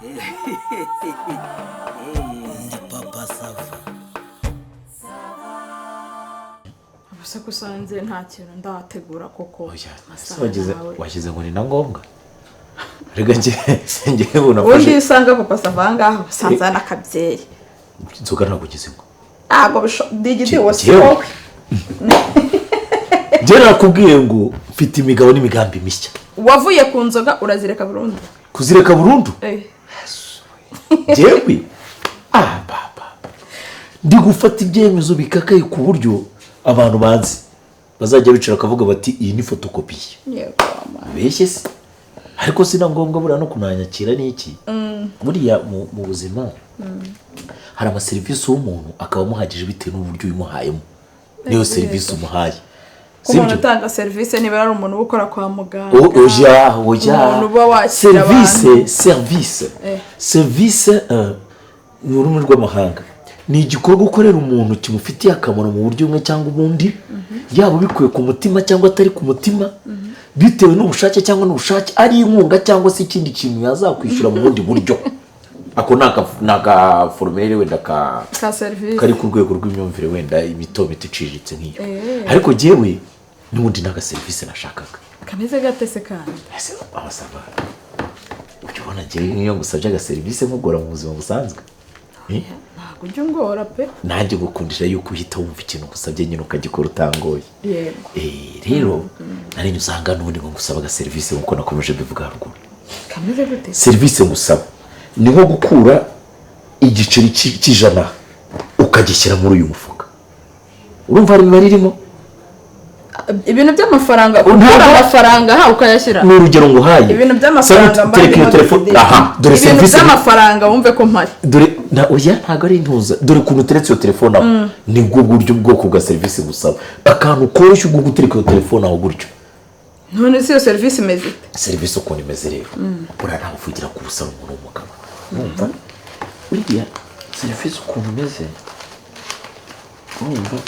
Ndi papa Sava. Gusa kusanze nta kintu ndategura koko. Washyize ngo ni na ngombwa. Rega ngiye bunafashe. Undi usanga papa Sava ngaho sanza nakabyeyi. Nzoga nakugize ngo. Ago digiti wose wowe. Jera kubwiye ngo mfite imigabo n'imigambi mishya. Wavuye ku nzoga urazireka burundu. Kuzireka burundu? Jewe baba. Ndi gufata ibyemezo bikakaye ku buryo abantu banzi bazajya bicara kavuga bati iyi ni fotokopi. Yego mama. Beshye se. Ariko sina ngombwa bura no kunanyakira niki. Buriya mu buzima hari ama service w'umuntu akaba muhagije bitewe n'uburyo uyimuhayemo. Niyo service umuhaye. Umuntu utanga service niba ari umuntu ukora kwa muganga. Oya. Service ni ururimi rw'amahanga. Ni igikorwa ukorera umuntu kimufitiye akamaro mu buryo bumwe cyangwa ubundi, yaba bikuye ku mutima cyangwa atari ku mutima, bitewe n'ubushake cyangwa n'ubushake, ari inkunga cyangwa se ikindi kintu yazakwishyura mu bundi buryo. Ako naka formulaire wenda ka service kari ku rwego rw'imyumvire wenda imitobe iciriritse nk'iyo. Ariko jewe n'ubundi naga service nashakaga. Kameze gatese kandi. Ese abasaba. Ubona jewe niyo ngusabye aga service nkugora mu buzima busanzwe. Ntago ujye ngora pe. Nanjye gukundira yuko uhita wumva ikintu ngusabye nyine ukagikora utangoye. Yego. Rero nari nyusanga n'ubundi ngo ngusaba aga service nkuko nakomeje bivuga haruguru. Kameze gute? Service ngusaba ni nko gukura igiceri cy'ijana ukagishyira muri uyu mufuka. Urumva hari baririmo ibintu by'amafaranga, ukura amafaranga ukayashyira. Ni urugero ngo haye ibintu by'amafaranga mbari telefone. Dore service by'amafaranga wumve ko mpari. Dore na oya ntago ari intuza. Dore kuntu uteretse iyo telefone aho ni bwo buryo bwoko bwa service gusaba. Akantu koroshye ubwo gutereka iyo telefone aho gutyo. None si iyo service imeze ite? Service uko nimeze rero. Bura ntago uvugira ku busaba umuntu w'umugabo. Urumva? Uriya service ukuntu imeze. Urumva?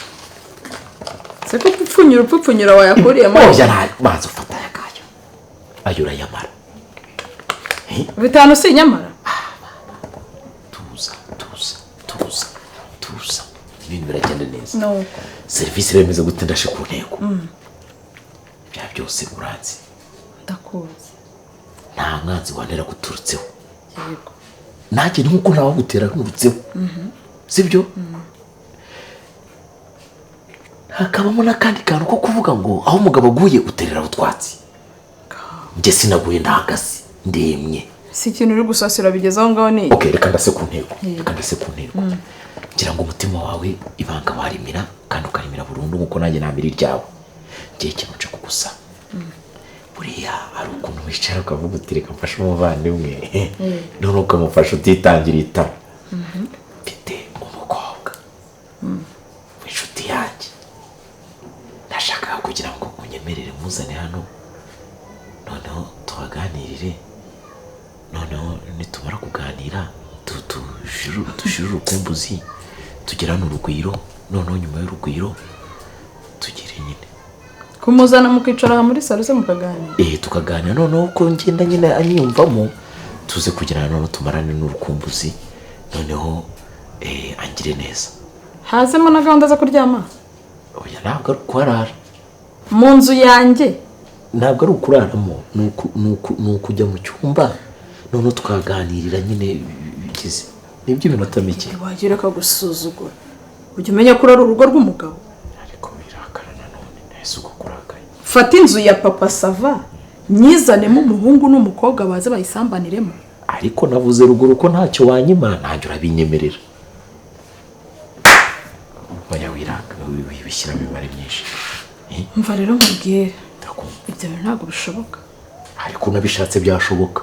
Seko upfupfunyura wayakuriye mu. Oya nta mazi ufata yakayo. Ayura yamara. Bitanu si nyamara. Tuza. Ibintu biragenda neza. No. Service remeze gute ndashe ku ntego. Bya byose uranzi. Ndakuzi. Nta mwanzi wanera guturutseho. Yego. Nanjye nkuko nawe gutera nkurutseho. Sibyo? Hakabamo n'akandi kantu ko kuvuga ngo aho umugabo aguye uterera utwatsi. Nje sinaguye ndahagaze ndemye. Si ikintu uri gusasira bigezaho ngaho ni. Okay, reka ndase ku ntego. Ngira ngo umutima wawe ibanga warimira kandi ukarimira burundu nkuko nanjye namira iryawe. Ngiye cyamuce kugusa. Buriya hari ukuntu wicara ukavuga uti reka mfashe umuvandimwe. None ukamufasha utitangira itama. Mfite umukobwa w'inshuti yanjye. Ndashaka kugira ngo unyemerere muzane hano. Noneho tubaganirire. Noneho nitumara kuganira tushirure urukumbuzi tugirana urugwiro. Noneho nyuma y'urugwiro tugire nyine kumuzana mukicara muri salo se mukaganira. Tukaganira noneho uko ngenda nyine anyumvamo tuze kugirana noneho tumarane n'urukumbuzi. Noneho angire neza. Hazemo na gahunda zo kuryama. Oya ntabwo ari ukurara mu nzu yanjye. Ntabwo ari ukuraramo ni ukujya mu cyumba noneho tukaganirira nyine bigize nibyo iminota mike. Wagira ka gusuzugura ujye umenya ko ari urugo rw'umugabo. Ariko birakara nanone nese uko kurakaye. Fata inzu ya papa Sava nyizanemo umuhungu n'umukobwa baze bayisambaniremo. Ariko navuze ruguru ko ntacyo wanyima ntacyo urabinyemerera. Oya wiraka wibishyira imibare myinshi. Mva rero mbwira ibyo ntabwo bishoboka. Ariko nabishatse byashoboka.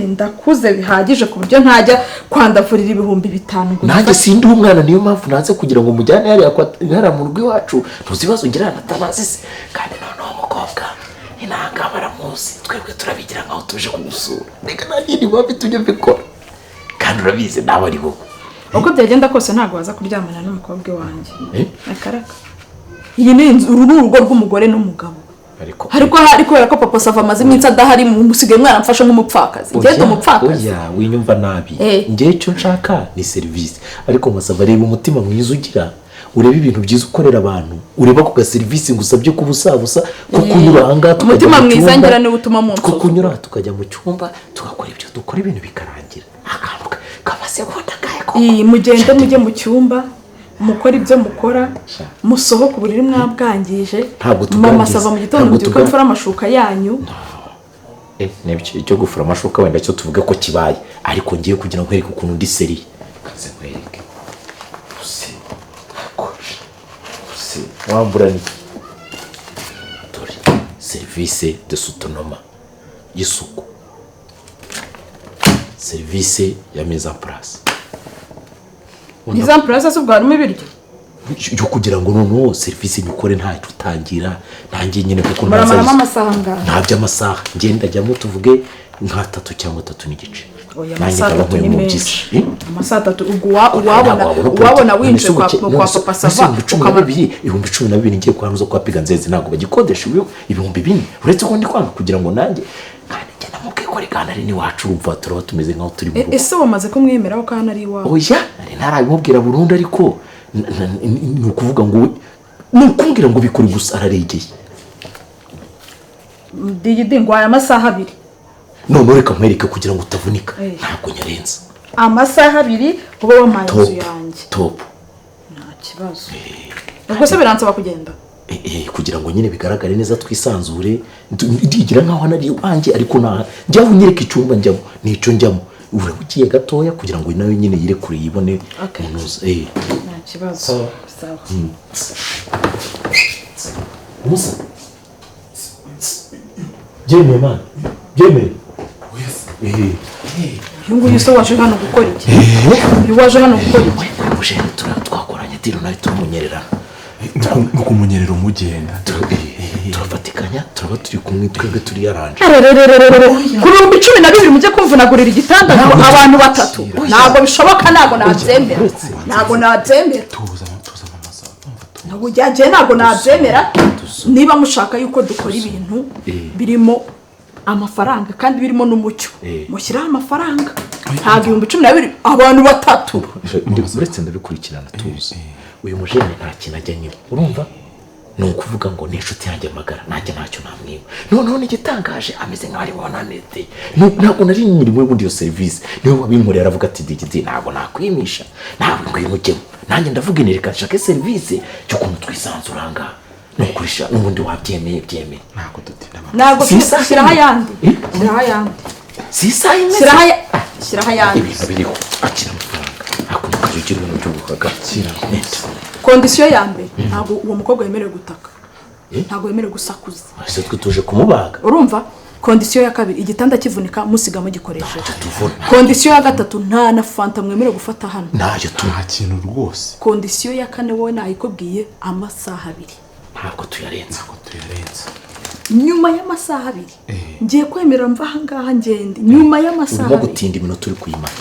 Ndakuze bihagije ku buryo ntajya kwandavurira ibihumbi 5. Nanjye sindi umwana niyo mpamvu naze kugira ngo mujyane yari mu rugo iwacu tuzibazo ngira natanazi se kandi noneho umukobwa inanga baramuzi twebwe turabigira nkaho tuje kugusura. Reka nanjye ni babi tujye bikora kandi urabize nawe ari wowe. Uko byagenda kose ntabwo waza kuryamana n'umukobwa wanjye. Akaraka iyi ni inzu urugo rw'umugore n'umugabo. ariko hari kubera ko papa Sava amaze iminsi adahari musigaye mwana mfasha nk'umupfakazi ngende umupfakazi oya winyumva nabi ngiye cyo nshaka ni service ariko Masava reba umutima mwiza ugira ureba ibintu byiza ukorera abantu ureba ku ga service ngusabye ku busabusa ko kunyura hanga umutima mwiza ngira ni utuma mu ko kunyura tukajya mu cyumba tugakora ibyo dukora ibintu bikarangira akambuka kabase kodagaye ko mugende mujye mu cyumba mukora ibyo mukora musohoka uburiri mwabwangije mama Sava mu gitondo mutuko mfura amashuka yanyu nebyo cyo gufura amashuka wenda cyo tuvuge ko kibaye ariko ngiye kugira ngo nkwereke ukuntu ndi seri kaze nkwereke wambura ni dore service de soutenoma y'isuku service ya mise en place mise en place asubwa harimo ibiryo yo kugira ngo noneho service nyukore nta tutangira nanjye nyine kuko muramaramo amasaha ngaha nta by'amasaha ngenda jyamo tuvuge nka 3 cyangwa 3 n'igice nanjye ndaba mu byisi amasaha 3 ubwo wabona winje kwa papa Sava ukaba 12 ngiye kwanuza kwa piga nzeze ntago bagikodesha ibihumbi 4 uretse ko ndi kwanga kugira ngo nanjye kandi ngenda mu kekore kandi ari ni wacu urumva turaba tumeze nkaho turi mu ese wamaze ko mwemeraho kandi ari iwawe oya ari ntarabimubwira burundu ariko ni ukuvuga ngo nukumbwira ngo bikuri gusa araregeye digidi ngo aya masaha 2 none reka nkwereke kugira ngo utavunika ntabwo nyarenza amasaha 2 kuba wamaye inzu yanjye top nta kibazo ubwo se biransaba kugenda kugira ngo nyine bigaragare neza twisanzure ndigira nkaho nari wanjye ariko nta njyaho nyereka icyumba njyamo nico njyamo urabugiye gatoya kugira ngo nawe nyine yire kure yibone unuza nta kibazo sawa musa jeme man jeme yungu yuso waje hano gukora iki waje hano gukora iki uje twakoranye diro nawe tumunyerera nuko umunyerero umugenda turafatikanya turaba turi kumwe twebwe turi yaranje kuri 12 mujye kumvunagurira igitanda abantu 3 ntago bishoboka ntago nabyemera tuza Masava ntago jyaje ntago nabyemera niba mushaka yuko dukora ibintu birimo amafaranga kandi birimo n'umucyo mushyiraho amafaranga ntago 12 abantu 3 uretse ndabikurikirana tuzi uyu mujene nta kintu ajyanye urumva ni ukuvuga ngo ni inshuti yanjye magara nanjye ntacyo namwiba noneho n'igitangaje ameze nk'ari wananete ntabwo nari nyirimo ubundi iyo service niwe wabinkorera aravuga ati digidi ntabwo nakwimisha nawe ngwimujyemo nanjye ndavuga inereka nshake service cyo kuntu twisanzura ngaha nukurisha n'ubundi wabyemeye ntabwo shyiraho ayandi shyiraho ayandi ibintu biriho akira amafaranga hakuno kajugira ibintu by'ubukagakira kondisiyo ya mbere ntabwo uwo mukobwa yemerewe gutaka ntabwo yemerewe gusakuza ese twe tuje kumubaga urumva kondisiyo ya kabiri igitanda kivunika musigamo gikoresheje kondisiyo ya gatatu nta na fanta mwemerewe gufata hano ntayo nta kintu rwose kondisiyo ya kane wowe nayikubwiye amasaha 2 ntabwo tuyarenza nyuma y'amasaha 2 ngiye kwemerera mva aha ngaha ngende nyuma y'amasaha 2 urimo gutinda iminota uri kuyimara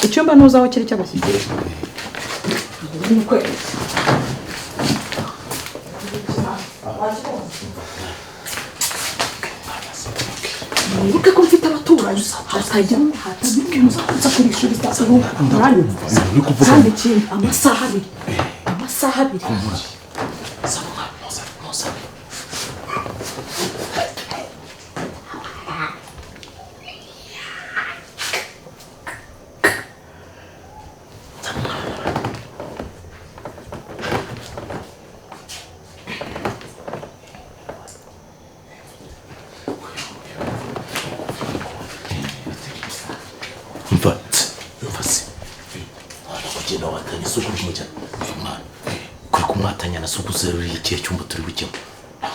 icyumba ntuzaho kiri cy'abashyitsi wibuke ko mfite abaturanyi hatagira umuzaza kurishura isaha kandi ikindi amasaha 2 zeruri igihe cyumba turi bujyemo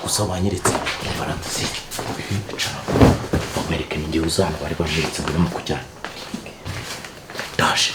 gusa banyeretse baranditse bamwereka ninjye uzana bari banyeretse ngo mu kujyana daje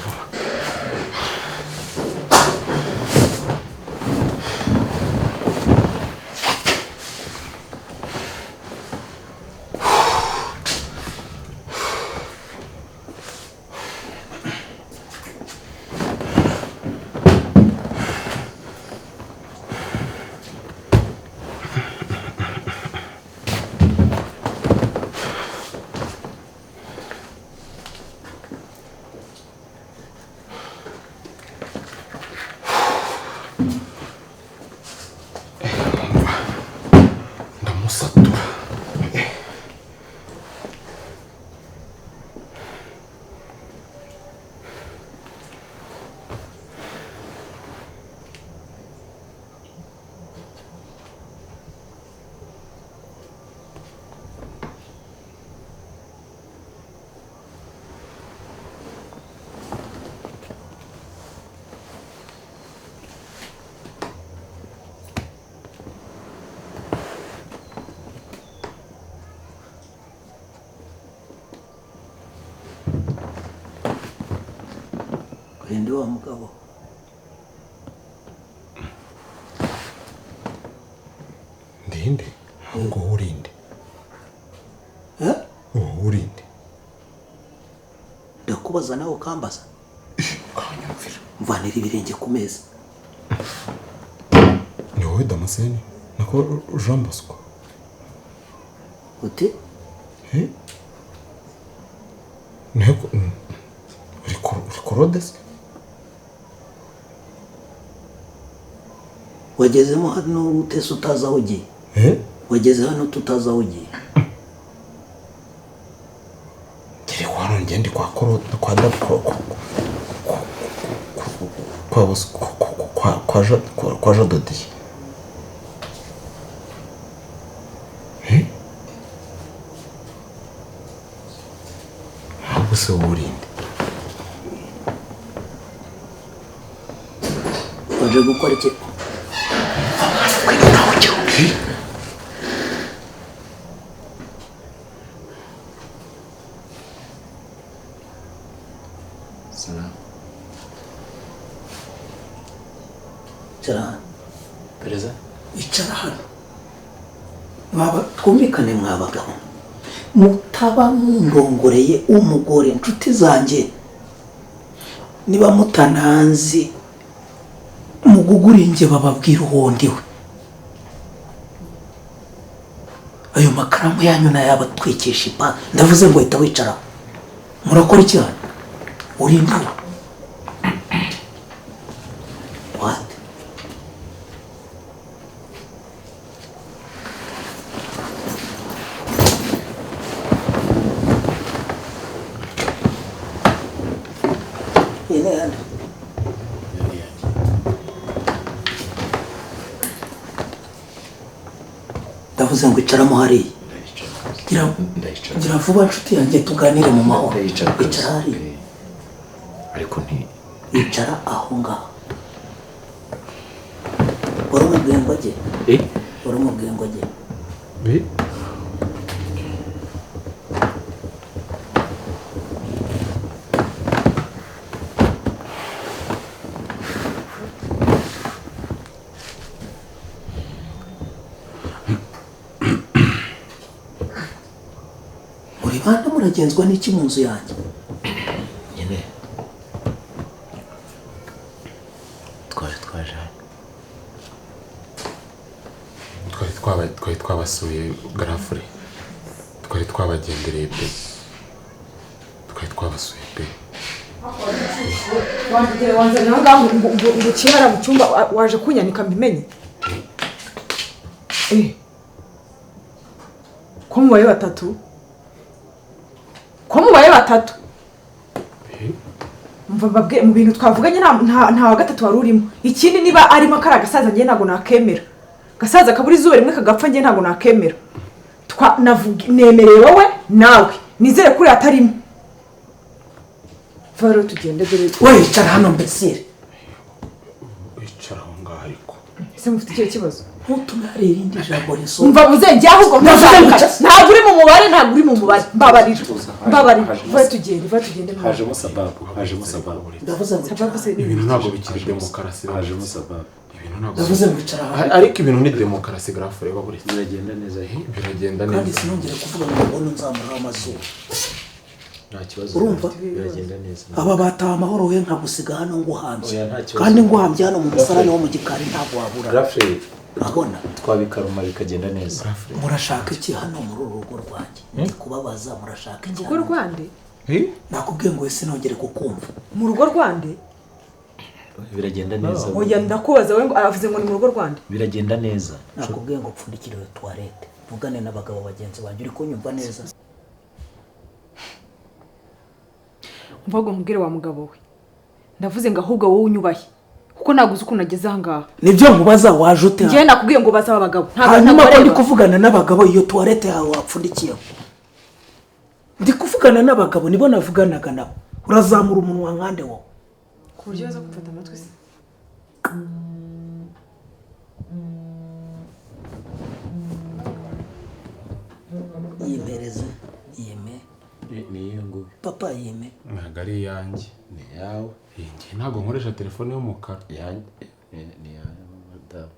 vuba. Ndamusatura. Urinde wa mugabo. Ndinde? Ngo urinde. Urinde. Ndakubaza nawe ukambaza. Kanyumvira. Mvanira ibirenge ku meza. Ni wowe Damascene? Nako Jean Bosco? Uti? Nteko uri Claude se? Wagezemo hano utese utazi aho ugiye. Wageze hano tutazi aho ugiye. Ngere hano ngende kwa Claude kwa Dabko kwa Jododi. Ahubwo se urinde. Waje gukora iki? Salam. Icara hano. Pereza? Icara hano. Twumvikane mwabagabo. Mutaba mundongoreye umugore inshuti zanjye. Niba mutananzi muguguringe bababwira uhondiwe. Ayo makaramu yanyu nayabatwikisha ipa. Ndavuze ngo hita wicara. Murakora iki hano? Urinde. What? Yine ndavuze ngo icaramo hariya. Gira vuba nshuti yanjye tuganire mu mahoro. Icara hariya. Ariko icara aho ngaho. Waramubwiye ngo ajye? Waramubwiye ngo ajye? Muri bana muragenzwa n'iki mu nzu yanjye? nyine twaje twari twabasuye Garafure. Twari twabagendereye pe. Twari twabasuye pe. wanze naho ngaho ngo ukihara mu cyumba waje kunyanika mbimenye. Ko mubaye batatu? Mva babwe mu bintu twavuganye nta wa gatatu wari urimo. Ikindi niba arimo akara gasaza ngiye ntago nakemera. Gasaza kaburi izuba rimwe kagapfa ngiye ntago nakemera. Nemereye wowe nawe. Nizere kuri atarimo. Varo tugende dore. Wowe icara hano mbesire. Icara aho ngaho ariko. Ese mufite icyo kibazo? ntutume hari irindi jambo risohoka umva buze njye ahubwo ntabwo uri mu mubare mbabarira va tugende hajemo sababu ndavuze ngo ibintu ntabwo bikiri demokarasi hajemo sababu ndavuze ngo icara ariko ibintu ni demokarasi grafu reba buri biragenda neza biragenda kandi neza sinongere kuvuga ngo mbone nzamura amazuru nta kibazo urumva biragenda neza aba bataha amahoro we nkagusiga hano nguhambye Oya, nta kibazo. kandi nguhambye hano mu musarani wo mu gikari ntabwo wabura grafu urabona twabikaruma bikagenda neza murashaka iki hano muri uru rugo rwanjye ndi kubabaza murashaka iki urugo rwande nakubwiye ngo wese nongere kukumva mu rugo rwande biragenda neza oya ndakubaza we ngo aravuze ngo ni mu rugo rwande biragenda neza nakubwiye ngo pfundikire toilette vugane n'abagabo bagenzi banjye uri kunyumva neza mvuga umubwire wa mugabo we ndavuze ngo ahubwo wowe unyubahe kuko naguze ukuntu ageze aha ngaha nibyo nkubaza waje ute njyewe nakubwiye ngo baze abagabo hanyuma ko ndi kuvugana n'abagabo iyo toilette yawe wapfundikiyeho ndi kuvugana n'abagabo nibo navuganaga nabo urazamura umunwa nkande wowe ku buryo baza gufata amatwi se yimereze yime ni iyo nguyu papa yime ntabwo ari iyanjye ni yawe njye ntabwo nkoresha telefone y'umukara yanjye ni yawe madamu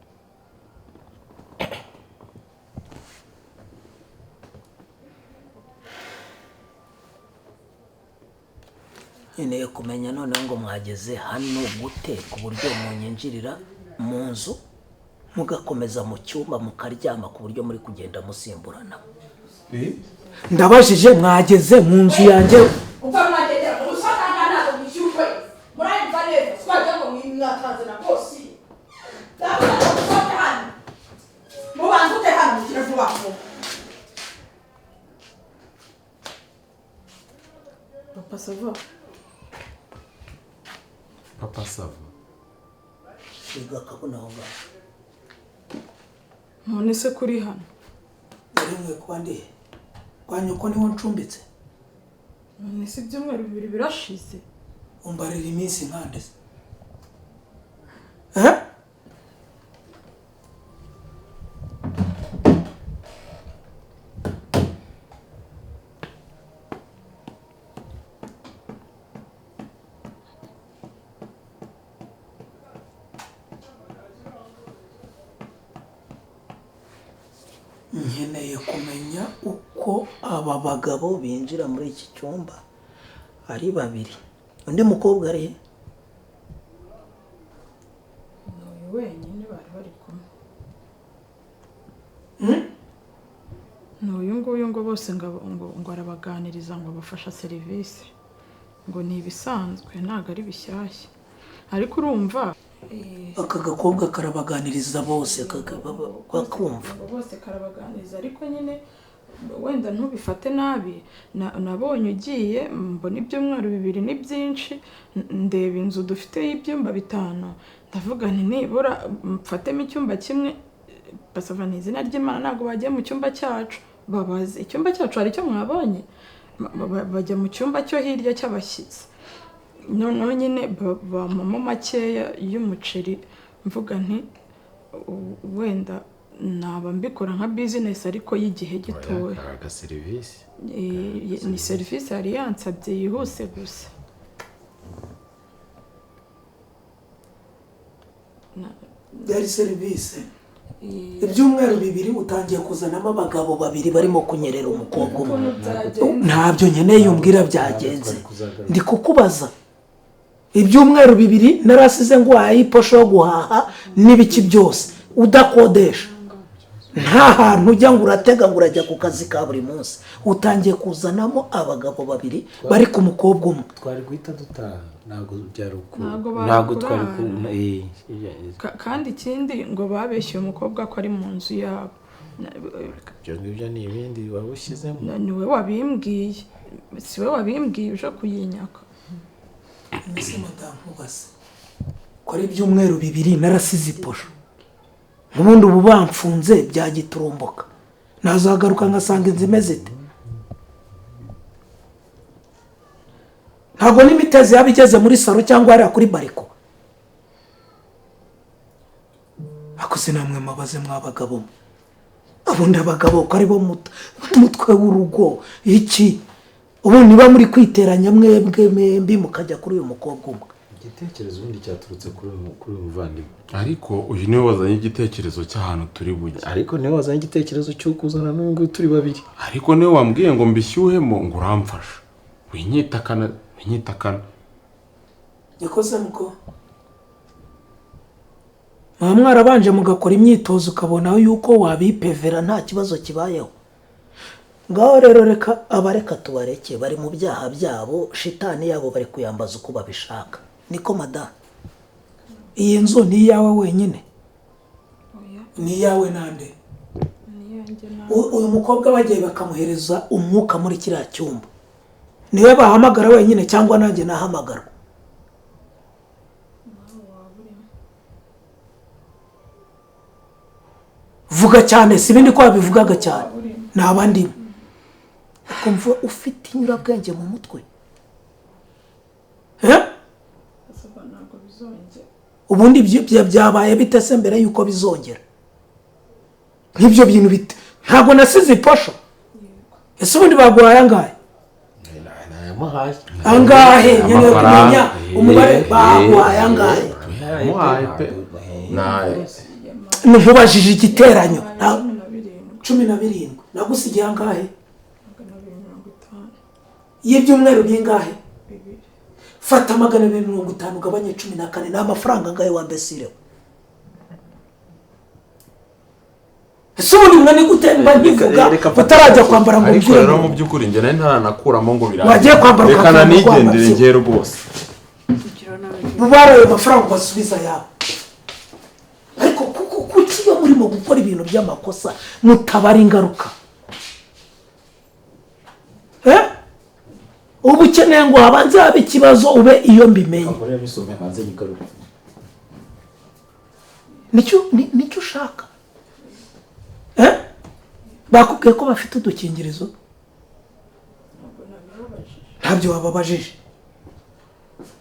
nkeneye kumenya noneho ngo mwageze hano gute ku buryo munyinjirira mu nzu mugakomeza mu cyumba mukaryama ku buryo muri kugenda musimburana ndabajije mwageze mu nzu yanjye uva mwagendera mu rusaka ntabwo mwishyura ukwezi murayumva neza twajya ngo mwimwakaze na bosi ndavuga hano mubanze ute hano mukire vuba vuba papa sava papa sava shiga akabona aho ngaho none se kuri hano yari mwe kuba ndihe kwa nyoko niho ncumbitse none se ibyumweru 2 birashize umbarira iminsi nkande se nkeneye kumenya uko aba bagabo binjira muri iki cyumba ari babiri undi mukobwa ari uyu wenyine bari kumwe n'uyu nguyu ngo bose ngo arabaganiriza ngo bafasha serivisi ngo ni ibisanzwe ntabwo ari bishyashya ariko urumva aka gakobwa karabaganiriza bose bakumva bose karabaganiriza ariko nyine wenda ntubifate nabi nabonye ugiye mbona ibyumweru 2 ni byinshi ndeba inzu dufite y'ibyumba 5 ndavuga nti nibura mfatemo icyumba kimwe basava ni izina ry'Imana ntabwo bagiye mu cyumba cyacu babaze icyumba cyacu hari icyo mwabonye bajya mu cyumba cyo hirya cy'abashyitsi noneho nyine bamamo makeya y'umuceri mvuga nti wenda naba mbikora nka business ariko y'igihe gitoya ni serivisi yari yansabye yihuse gusa yari serivisi ibyumweru 2 utangiye kuzanamo abagabo 2 barimo kunyerera umukobwa umwe ntabyo nkeneye umbwira byagenze ndi kukubaza ibyumweru 2 narasize ngo ayiposho yo guhaha n'ibiki byose udakodesha nta hantu ujya ngo uratega ngo urajya ku kazi ka buri munsi utangiye kuzanamo abagabo 2 bari ku mukobwa umwe twari guhita dutaha ntabwo byari uko ntabwo twari kandi ikindi ngo babeshye umukobwa ko ari mu nzu yabo ibyo ngibyo ni ibindi wabushyizemo ni we wabimbwiye si we wabimbwiye uje kuyinyaka mbese madamu ubase ko ari ibyumweru 2 narasize iposho ubundi ubu bamfunze byagiturumbuka nazagaruka ngasanga inzu imeze ite ntabwo n'imitezi yaba igeze muri salo cyangwa hariya kuri bariko akoze namwe mabaze mwabagabo abundi abagabo ko ari bo mutwe w'urugo iki ubu niba muri kwiteranya mwebwe membi mukajya kuri uyu mukobwa umwe igitekerezo ubundi cyaturutse kuri uyu muvandimwe ariko uyu niwe wazanye igitekerezo cy'ahantu turi bujye ariko niwe wazanye igitekerezo cyo kuzana n'uyu turi babiri ariko niwe wambwiye ngo mbishyuhemo ngo uramfasha winyitakana yakoze muko mwarabanje mugakora imyitozo ukabona yuko wabipevera nta kibazo kibayeho ngaho rero reka abareka tubareke bari mu byaha byabo shitani yabo bari kuyambaza uko babishaka niko madamu iyi nzu ni iyawe wenyine ni iyawe nande uyu mukobwa bagiye bakamuhereza umwuka muri kiriya cyumba niwe bahamagara wenyine cyangwa nanjye nahamagara vuga cyane si ibindi ko wabivugaga cyane ni abandi ukumva ufite inyurabwenge mu mutwe ubundi byabaye bitese mbere yuko bizongera nk'ibyo bintu bite ntabwo nasize iposho ese ubundi baguhaye angahe angahe nkeneye kumenya umubare baguhaye angahe nkubajije igiteranyo 17 nagusigiye angahe y'ibyumweru bingahe fata 250 ugabanye 14 ni amafaranga angahe wa mbesireho ese ubundi mwana gutemba nkivuga utarajya kwambara ngo ariko rero mu by'ukuri njye nari ntaranakuramo ngo birangiye wagiye kwambara reka nanigendere njye rwose mubara ayo mafaranga basubiza yawe ariko kuki iyo murimo gukora ibintu by'amakosa mutabara ingaruka ubu ukeneye ngo habanze habe ikibazo ube iyo mbimenye nicyo ushaka bakubwiye ko bafite udukingirizo ntabyo wababajije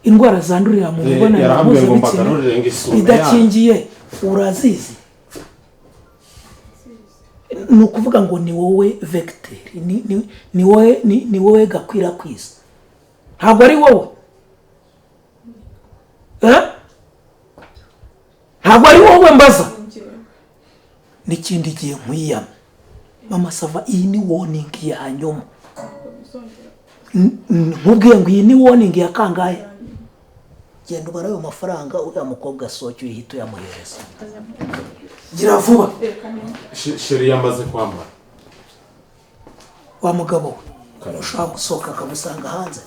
indwara zandurira mu mibonano mpuzabitsina idakingiye urazizi ni ukuvuga ngo ni wowe vecteri ni wowe gakwirakwiza ntabwo ari wowe ntabwo ari wowe mbaza n'ikindi gihe nkwiyama mama sava iyi ni warning ya nyuma nkubwiye ngo iyi ni warning ya kangahe genda ubara ayo mafaranga uriya mukobwa asohoke uhita uyamuhereza gira vuba sheri yamaze kwambara wa mugabo we ushobora gusohoka akamusanga hanze